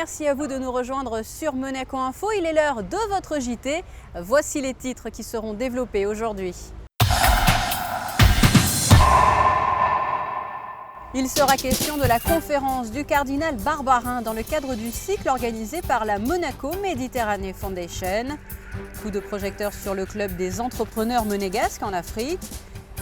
merci à vous de nous rejoindre sur Monaco Info. Il est l'heure de votre JT. Voici les titres qui seront développés aujourd'hui. Il sera question de la conférence du cardinal Barbarin dans le cadre du cycle organisé par la Monaco Méditerranée Foundation. Coup de projecteur sur le club des entrepreneurs monégasques en Afrique.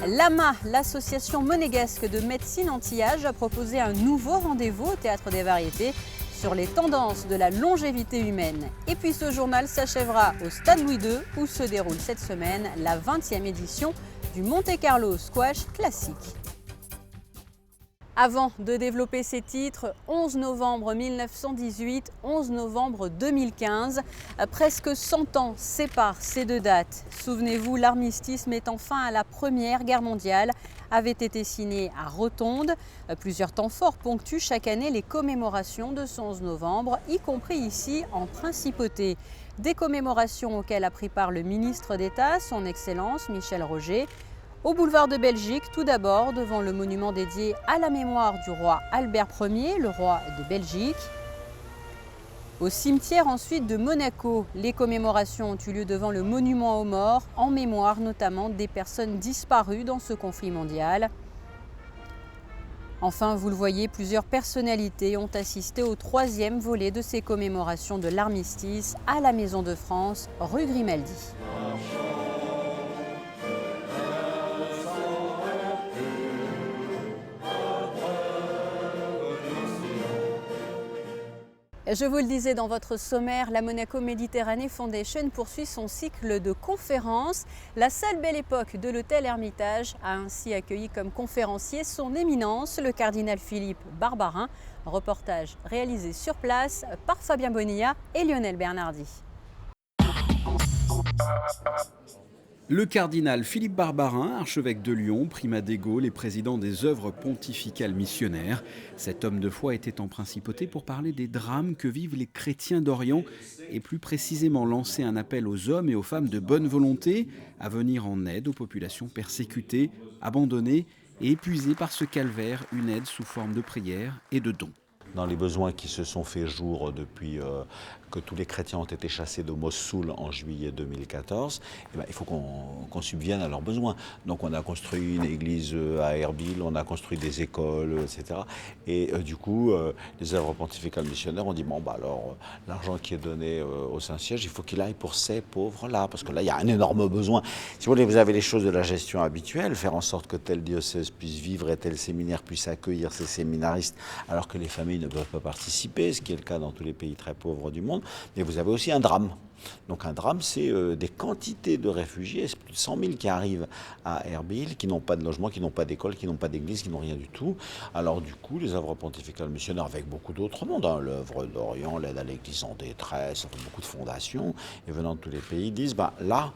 L'AMA, l'association monégasque de médecine anti-âge, a proposé un nouveau rendez-vous au Théâtre des Variétés sur les tendances de la longévité humaine. Et puis ce journal s'achèvera au Stade Louis II où se déroule cette semaine la 20e édition du Monte Carlo Squash Classique. Avant de développer ces titres, 11 novembre 1918, 11 novembre 2015, presque 100 ans séparent ces deux dates. Souvenez-vous, l'armistice mettant fin à la Première Guerre mondiale avait été signé à Rotonde. Plusieurs temps forts ponctuent chaque année les commémorations de ce 11 novembre, y compris ici en Principauté. Des commémorations auxquelles a pris part le ministre d'État, son Excellence Michel Roger. Au boulevard de Belgique, tout d'abord, devant le monument dédié à la mémoire du roi Albert Ier, le roi de Belgique. Au cimetière ensuite de Monaco, les commémorations ont eu lieu devant le monument aux morts, en mémoire notamment des personnes disparues dans ce conflit mondial. Enfin, vous le voyez, plusieurs personnalités ont assisté au 3e volet de ces commémorations de l'armistice à la Maison de France, rue Grimaldi. Je vous le disais dans votre sommaire, la Monaco Méditerranée Foundation poursuit son cycle de conférences. La salle Belle Époque de l'hôtel Hermitage a ainsi accueilli comme conférencier son éminence, le cardinal Philippe Barbarin. Reportage réalisé sur place par Fabien Bonilla et Lionel Bernardi. Le cardinal Philippe Barbarin, archevêque de Lyon, primat des Gaules et président des œuvres pontificales missionnaires. Cet homme de foi était en principauté pour parler des drames que vivent les chrétiens d'Orient et plus précisément lancer un appel aux hommes et aux femmes de bonne volonté à venir en aide aux populations persécutées, abandonnées et épuisées par ce calvaire, une aide sous forme de prière et de dons. Dans les besoins qui se sont fait jour depuis que tous les chrétiens ont été chassés de Mossoul en juillet 2014, il faut qu'on subvienne à leurs besoins. Donc on a construit une église à Erbil, on a construit des écoles, etc. Et du coup, les œuvres pontificales missionnaires ont dit, l'argent qui est donné au Saint-Siège, il faut qu'il aille pour ces pauvres-là, parce que là, il y a un énorme besoin. Si vous voulez, vous avez les choses de la gestion habituelle, faire en sorte que tel diocèse puisse vivre et tel séminaire puisse accueillir ces séminaristes, alors que les familles ne peuvent pas participer, ce qui est le cas dans tous les pays très pauvres du monde. Mais vous avez aussi un drame. Donc un drame, c'est des quantités de réfugiés, c'est plus de 100 000 qui arrivent à Erbil, qui n'ont pas de logement, qui n'ont pas d'école, qui n'ont pas d'église, qui n'ont rien du tout. Alors du coup, les œuvres pontificales missionnaires, avec beaucoup d'autres mondes, l'œuvre d'Orient, l'aide à l'église en détresse, beaucoup de fondations, et venant de tous les pays, disent, là,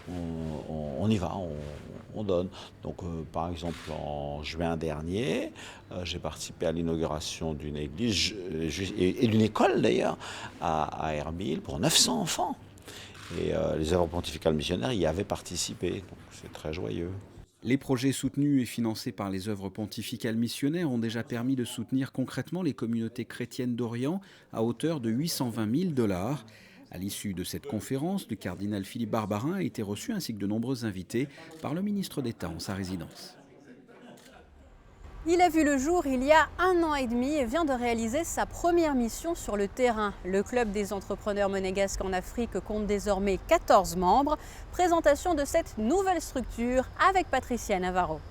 on y va, on donne. Donc par exemple en juin dernier, j'ai participé à l'inauguration d'une église et d'une école d'ailleurs à Erbil pour 900 enfants. Et les œuvres pontificales missionnaires y avaient participé, donc c'est très joyeux. Les projets soutenus et financés par les œuvres pontificales missionnaires ont déjà permis de soutenir concrètement les communautés chrétiennes d'Orient à hauteur de 820 000 $. À l'issue de cette conférence, le cardinal Philippe Barbarin a été reçu ainsi que de nombreux invités par le ministre d'État en sa résidence. Il a vu le jour il y a 1 an et demi et vient de réaliser sa première mission sur le terrain. Le club des entrepreneurs monégasques en Afrique compte désormais 14 membres. Présentation de cette nouvelle structure avec Patricia Navarro.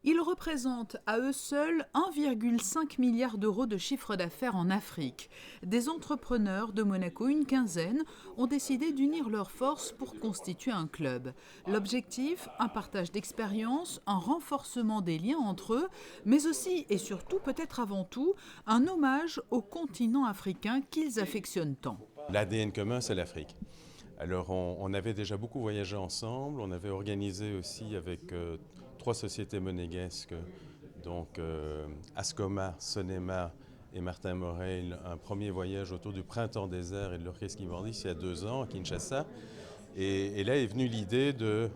Ils représentent à eux seuls 1,5 milliard d'euros de chiffre d'affaires en Afrique. Des entrepreneurs de Monaco, une quinzaine, ont décidé d'unir leurs forces pour constituer un club. L'objectif, un partage d'expériences, un renforcement des liens entre eux, mais aussi et surtout, peut-être avant tout, un hommage au continent africain qu'ils affectionnent tant. L'ADN commun, c'est l'Afrique. Alors on avait déjà beaucoup voyagé ensemble, on avait organisé aussi avec 3 sociétés monégasques, donc Ascoma, Sonema et Martin Morel, un premier voyage autour du Printemps des Arts et de l'Orchestre Guimardis il y a 2 ans à Kinshasa. Et là est venue l'idée de,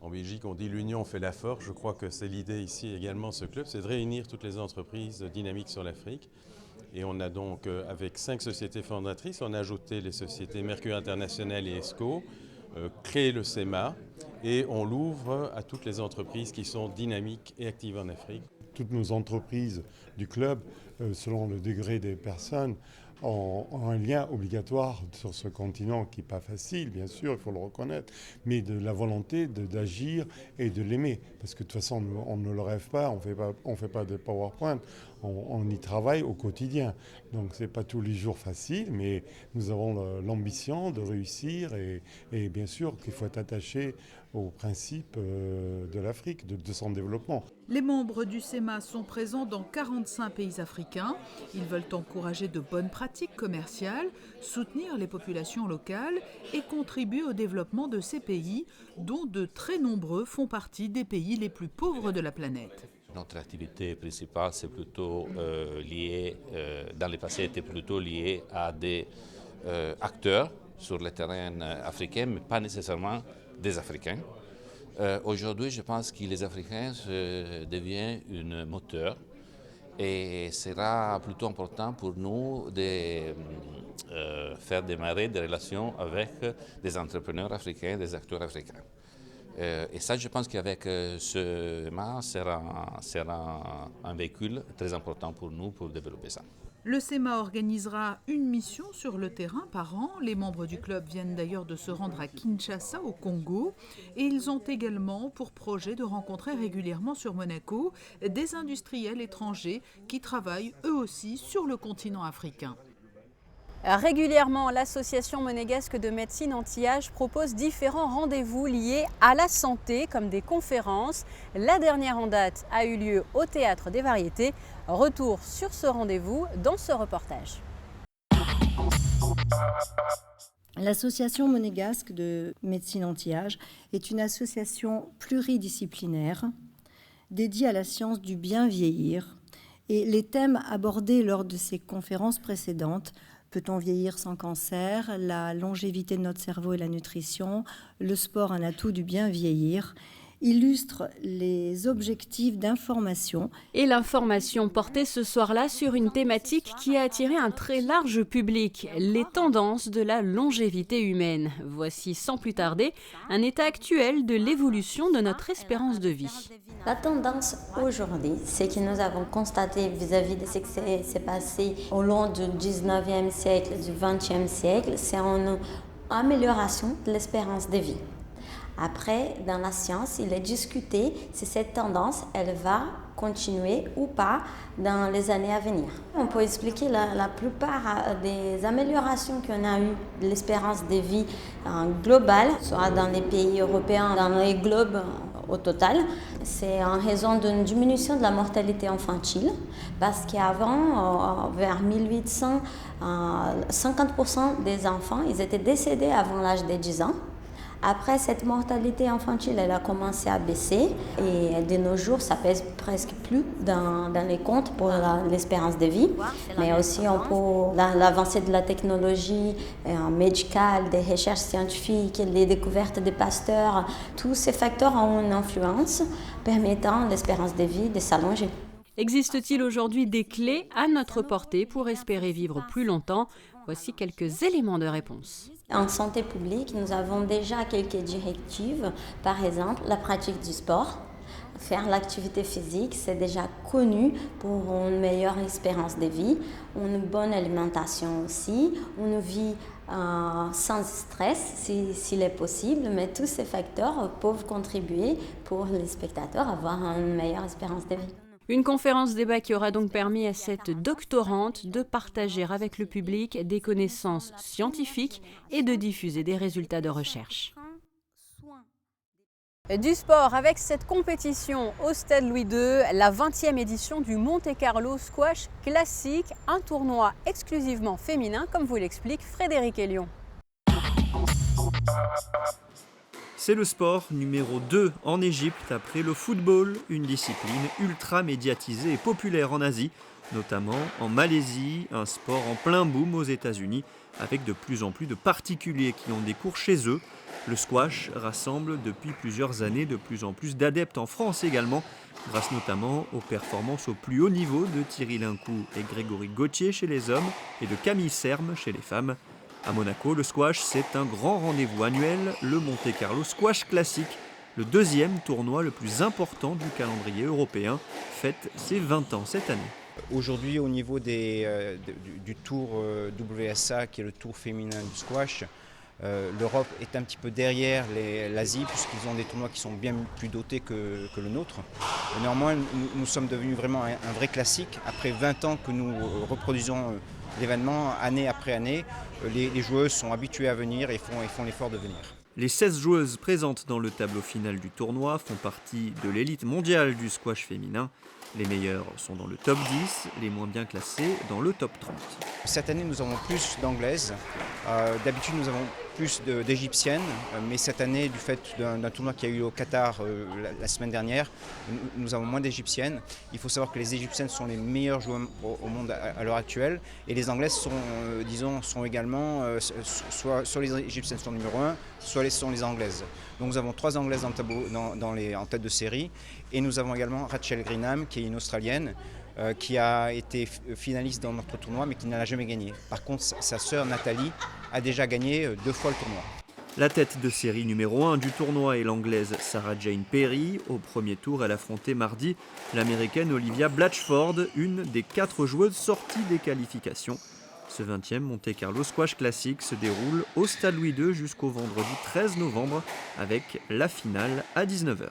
en Belgique on dit l'union fait la force, je crois que c'est l'idée ici également de ce club, c'est de réunir toutes les entreprises dynamiques sur l'Afrique Et on a donc, avec 5 sociétés fondatrices, on a ajouté les sociétés Mercure International et ESCO, créé le SEMA, et on l'ouvre à toutes les entreprises qui sont dynamiques et actives en Afrique. Toutes nos entreprises du club, selon le degré des personnes, ont un lien obligatoire sur ce continent qui n'est pas facile, bien sûr, il faut le reconnaître, mais de la volonté d'agir et de l'aimer. Parce que de toute façon, on ne le rêve pas, on fait pas de PowerPoint, on y travaille au quotidien. Donc ce n'est pas tous les jours facile, mais nous avons l'ambition de réussir et bien sûr qu'il faut être attaché aux principes de l'Afrique, de son développement. Les membres du SEMA sont présents dans 45 pays africains. Ils veulent encourager de bonnes pratiques commerciales, soutenir les populations locales et contribuer au développement de ces pays, dont de très nombreux font partie des pays les plus pauvres de la planète. Notre activité principale, c'est plutôt lié, dans le passé, était plutôt liée à des acteurs sur le terrain africain, mais pas nécessairement des Africains. Aujourd'hui, je pense que les Africains deviennent un moteur et sera plutôt important pour nous de faire démarrer des relations avec des entrepreneurs africains, des acteurs africains. Et ça, je pense qu'avec ce MA, sera un véhicule très important pour nous pour développer ça. Le SEMA organisera une mission sur le terrain par an. Les membres du club viennent d'ailleurs de se rendre à Kinshasa, au Congo. Et ils ont également pour projet de rencontrer régulièrement sur Monaco des industriels étrangers qui travaillent eux aussi sur le continent africain. Régulièrement, l'association monégasque de médecine anti-âge propose différents rendez-vous liés à la santé, comme des conférences. La dernière en date a eu lieu au Théâtre des Variétés. Retour sur ce rendez-vous dans ce reportage. L'association monégasque de médecine anti-âge est une association pluridisciplinaire dédiée à la science du bien vieillir. Et les thèmes abordés lors de ces conférences précédentes: peut-on vieillir sans cancer, la longévité de notre cerveau et la nutrition, le sport, un atout du bien vieillir, illustrent les objectifs d'information. Et l'information portée ce soir-là sur une thématique qui a attiré un très large public, les tendances de la longévité humaine. Voici sans plus tarder un état actuel de l'évolution de notre espérance de vie. La tendance aujourd'hui, c'est que nous avons constaté vis-à-vis de ce qui s'est passé au long du 19e siècle, du 20e siècle, c'est une amélioration de l'espérance de vie. Après, dans la science, il est discuté si cette tendance, elle va continuer ou pas dans les années à venir. On peut expliquer la plupart des améliorations qu'on a eues de l'espérance de vie globale, soit dans les pays européens, dans les globes au total. C'est en raison d'une diminution de la mortalité infantile, parce qu'avant, vers 1800, 50% des enfants, ils étaient décédés avant l'âge de 10 ans. Après, cette mortalité infantile, elle a commencé à baisser et de nos jours, ça pèse presque plus dans les comptes pour l'espérance de vie. Mais aussi, l'avancée de la technologie médicale, des recherches scientifiques, les découvertes des pasteurs, tous ces facteurs ont une influence permettant l'espérance de vie de s'allonger. Existe-t-il aujourd'hui des clés à notre portée pour espérer vivre plus longtemps? Voici quelques éléments de réponse. En santé publique, nous avons déjà quelques directives. Par exemple, la pratique du sport. Faire l'activité physique, c'est déjà connu pour une meilleure espérance de vie. Une bonne alimentation aussi. Une vie sans stress, s'il est possible. Mais tous ces facteurs peuvent contribuer pour les spectateurs à avoir une meilleure espérance de vie. Une conférence débat qui aura donc permis à cette doctorante de partager avec le public des connaissances scientifiques et de diffuser des résultats de recherche. Du sport avec cette compétition au Stade Louis II, la 20e édition du Monte Carlo Squash Classique, un tournoi exclusivement féminin, comme vous l'explique Frédéric Elion. C'est le sport numéro 2 en Égypte après le football, une discipline ultra médiatisée et populaire en Asie, notamment en Malaisie, un sport en plein boom aux États-Unis, avec de plus en plus de particuliers qui ont des cours chez eux. Le squash rassemble depuis plusieurs années de plus en plus d'adeptes en France également, grâce notamment aux performances au plus haut niveau de Thierry Lincou et Grégory Gauthier chez les hommes et de Camille Serme chez les femmes. À Monaco, le squash, c'est un grand rendez-vous annuel, le Monte Carlo Squash Classic, le deuxième tournoi le plus important du calendrier européen, fête ses 20 ans cette année. Aujourd'hui, au niveau du tour WSA, qui est le tour féminin du squash, l'Europe est un petit peu derrière l'Asie, puisqu'ils ont des tournois qui sont bien plus dotés que le nôtre. Néanmoins, nous sommes devenus vraiment un vrai classique. Après 20 ans que nous reproduisons l'événement, année après année, les joueuses sont habituées à venir et font l'effort de venir. Les 16 joueuses présentes dans le tableau final du tournoi font partie de l'élite mondiale du squash féminin. Les meilleures sont dans le top 10, les moins bien classées dans le top 30. Cette année, nous avons plus d'anglaises. D'habitude, nous avons plus d'égyptiennes, mais cette année, du fait d'un tournoi qui a eu au Qatar la semaine dernière, nous avons moins d'égyptiennes. Il faut savoir que les égyptiennes sont les meilleures joueuses au monde à l'heure actuelle, et les anglaises sont également, soit les égyptiennes sont numéro 1, soit sont les anglaises. Donc nous avons 3 anglaises dans le tableau, en tête de série, et nous avons également Rachel Greenham, qui est une Australienne, qui a été finaliste dans notre tournoi mais qui n'a jamais gagné. Par contre, sa sœur Nathalie a déjà gagné 2 fois le tournoi. La tête de série numéro 1 du tournoi est l'anglaise Sarah Jane Perry. Au premier tour, elle affrontait mardi l'américaine Olivia Blatchford, une des 4 joueuses sorties des qualifications. Ce 20e Monte Carlo Squash Classic se déroule au Stade Louis II jusqu'au vendredi 13 novembre avec la finale à 19h.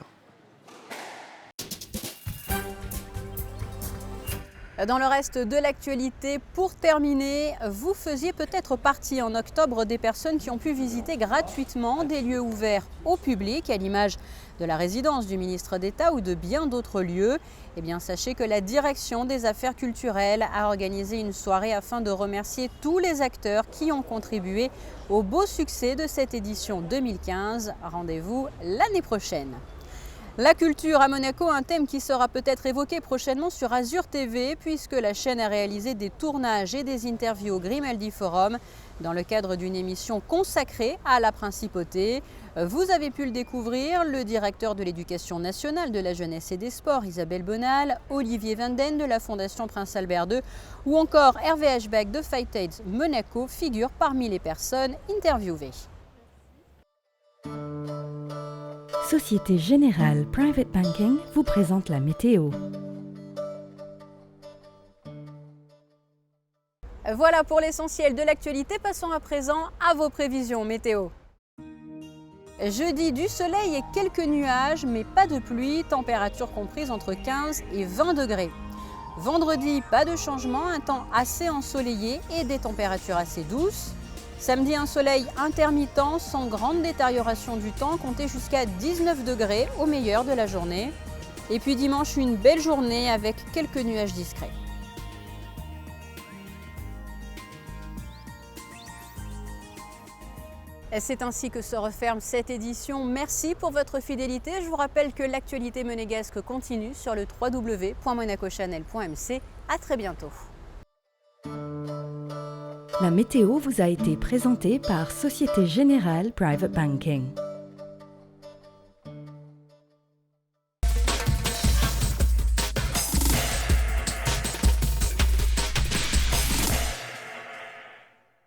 Dans le reste de l'actualité, pour terminer, vous faisiez peut-être partie en octobre des personnes qui ont pu visiter gratuitement des lieux ouverts au public, à l'image de la résidence du ministre d'État ou de bien d'autres lieux. Eh bien, sachez que la direction des affaires culturelles a organisé une soirée afin de remercier tous les acteurs qui ont contribué au beau succès de cette édition 2015. Rendez-vous l'année prochaine. La culture à Monaco, un thème qui sera peut-être évoqué prochainement sur Azur TV, puisque la chaîne a réalisé des tournages et des interviews au Grimaldi Forum dans le cadre d'une émission consacrée à la principauté. Vous avez pu le découvrir, le directeur de l'Éducation nationale, de la jeunesse et des sports, Isabelle Bonal, Olivier Vanden de la Fondation Prince Albert II ou encore Hervé Hachbach de Fight Aids Monaco figurent parmi les personnes interviewées. Société Générale Private Banking vous présente la météo. Voilà pour l'essentiel de l'actualité. Passons à présent à vos prévisions météo. Jeudi, du soleil et quelques nuages, mais pas de pluie, température comprise entre 15 et 20 degrés. Vendredi, pas de changement, un temps assez ensoleillé et des températures assez douces. Samedi, un soleil intermittent sans grande détérioration du temps, comptez jusqu'à 19 degrés au meilleur de la journée. Et puis dimanche, une belle journée avec quelques nuages discrets. C'est ainsi que se referme cette édition. Merci pour votre fidélité. Je vous rappelle que l'actualité monégasque continue sur le www.monacochanel.mc. À très bientôt. La météo vous a été présentée par Société Générale Private Banking.